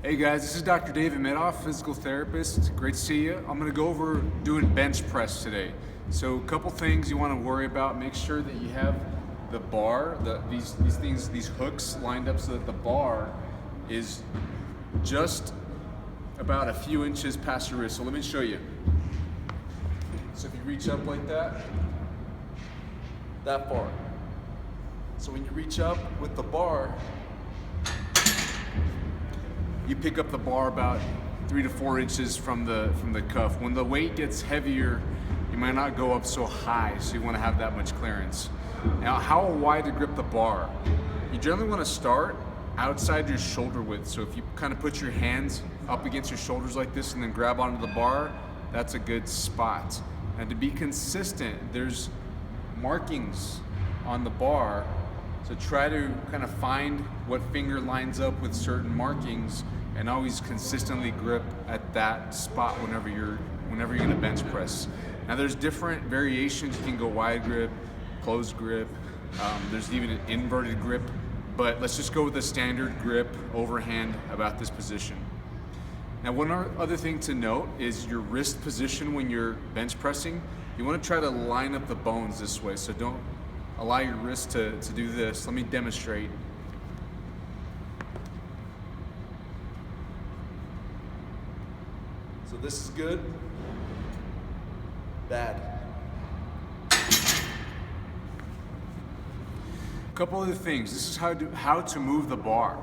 Hey guys, this is Dr. David Medoff, physical therapist. Great to see you. I'm gonna go over doing bench press today. So a couple things you wanna worry about. Make sure that you have the bar, these hooks lined up so that the bar is just about a few inches past your wrist. So let me show you. So if you reach up like that far. So when you reach up with the bar, you pick up the bar about 3 to 4 inches from the cuff. When the weight gets heavier, you might not go up so high, so you want to have that much clearance. Now, how wide to grip the bar? You generally want to start outside your shoulder width. So if you kind of put your hands up against your shoulders like this and then grab onto the bar, that's a good spot. And to be consistent, there's markings on the bar. So try to kind of find what finger lines up with certain markings and always consistently grip at that spot whenever you're gonna bench press. Now there's different variations. You can go wide grip, closed grip. There's even an inverted grip, but let's just go with the standard grip overhand about this position. Now one other thing to note is your wrist position when you're bench pressing. You wanna try to line up the bones this way, so don't allow your wrist to do this. Let me demonstrate. So this is good, bad. A couple other things. This is how to move the bar.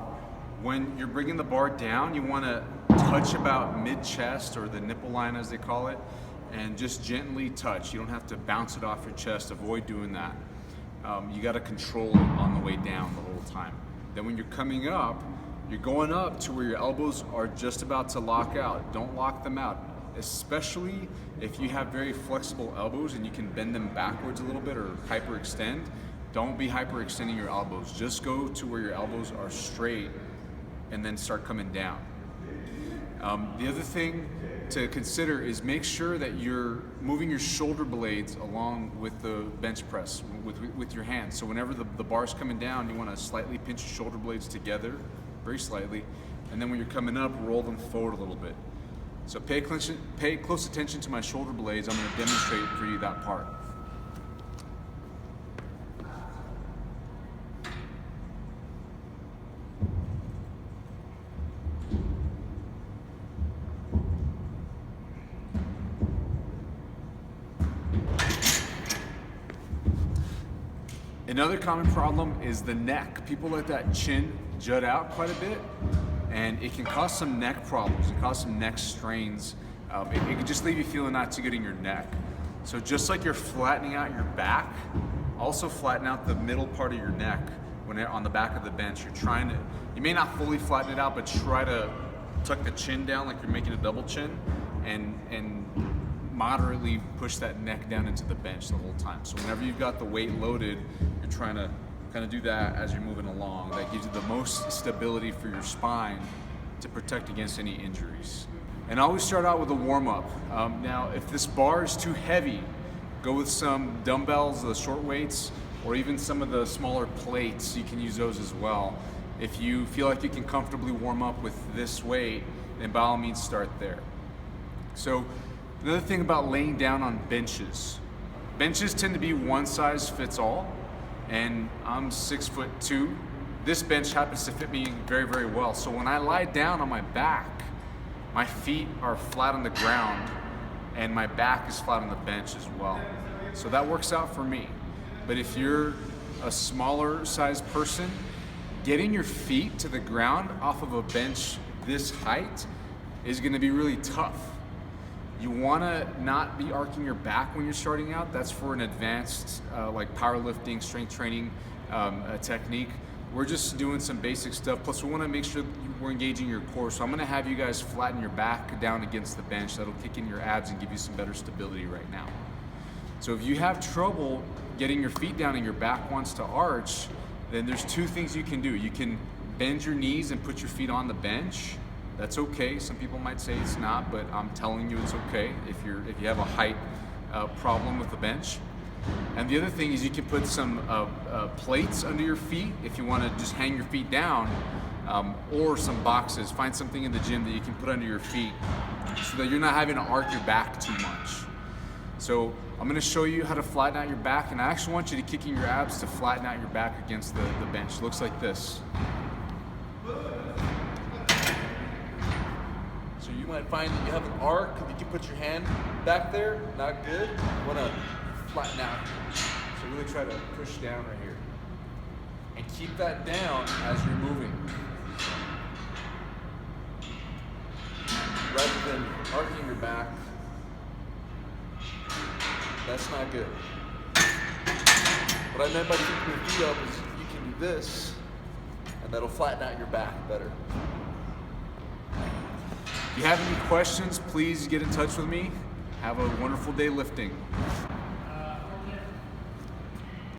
When you're bringing the bar down, you want to touch about mid-chest, or the nipple line as they call it, and just gently touch. You don't have to bounce it off your chest. Avoid doing that. You got to control it on the way down the whole time. Then when you're coming up, you're going up to where your elbows are just about to lock out. Don't lock them out, especially if you have very flexible elbows and you can bend them backwards a little bit or hyperextend. Don't be hyperextending your elbows. Just go to where your elbows are straight and then start coming down. The other thing to consider is make sure that you're moving your shoulder blades along with the bench press with your hands. So whenever the bar's coming down, you want to slightly pinch your shoulder blades together, very slightly, and then when you're coming up, roll them forward a little bit. So pay close attention to my shoulder blades. I'm going to demonstrate for you that part. Another common problem is the neck. People let that chin jut out quite a bit, and it can cause some neck problems. It can cause some neck strains. It can just leave you feeling not too good in your neck. So just like you're flattening out your back, also flatten out the middle part of your neck when on the back of the bench. You may not fully flatten it out, but try to tuck the chin down like you're making a double chin, and moderately push that neck down into the bench the whole time. So whenever you've got the weight loaded, you're trying to kind of do that as you're moving along. That gives you the most stability for your spine to protect against any injuries. And always start out with a warm-up. Now, if this bar is too heavy, go with some dumbbells, the short weights, or even some of the smaller plates. You can use those as well. If you feel like you can comfortably warm up with this weight, then by all means start there. So another thing about laying down on benches. Benches tend to be one size fits all, and I'm 6'2". This bench happens to fit me very, very well. So when I lie down on my back, my feet are flat on the ground and my back is flat on the bench as well. So that works out for me. But if you're a smaller sized person, getting your feet to the ground off of a bench this height is gonna be really tough. You wanna not be arcing your back when you're starting out. That's for an advanced like powerlifting, strength training technique. We're just doing some basic stuff. Plus we wanna make sure we're engaging your core. So I'm gonna have you guys flatten your back down against the bench. That'll kick in your abs and give you some better stability right now. So if you have trouble getting your feet down and your back wants to arch, then there's two things you can do. You can bend your knees and put your feet on the bench. That's okay. Some people might say it's not, but I'm telling you it's okay if you have a height problem with the bench. And the other thing is you can put some plates under your feet if you want to just hang your feet down or some boxes. Find something in the gym that you can put under your feet so that you're not having to arc your back too much. So I'm gonna show you how to flatten out your back, and I actually want you to kick in your abs to flatten out your back against the bench. It looks like this. So you might find that you have an arc, that you put your hand back there, not good. You wanna flatten out. So really try to push down right here. And keep that down as you're moving. Rather than arcing your back. That's not good. What I meant by keeping your feet up is you can do this, and that'll flatten out your back better. If you have any questions, please get in touch with me. Have a wonderful day lifting.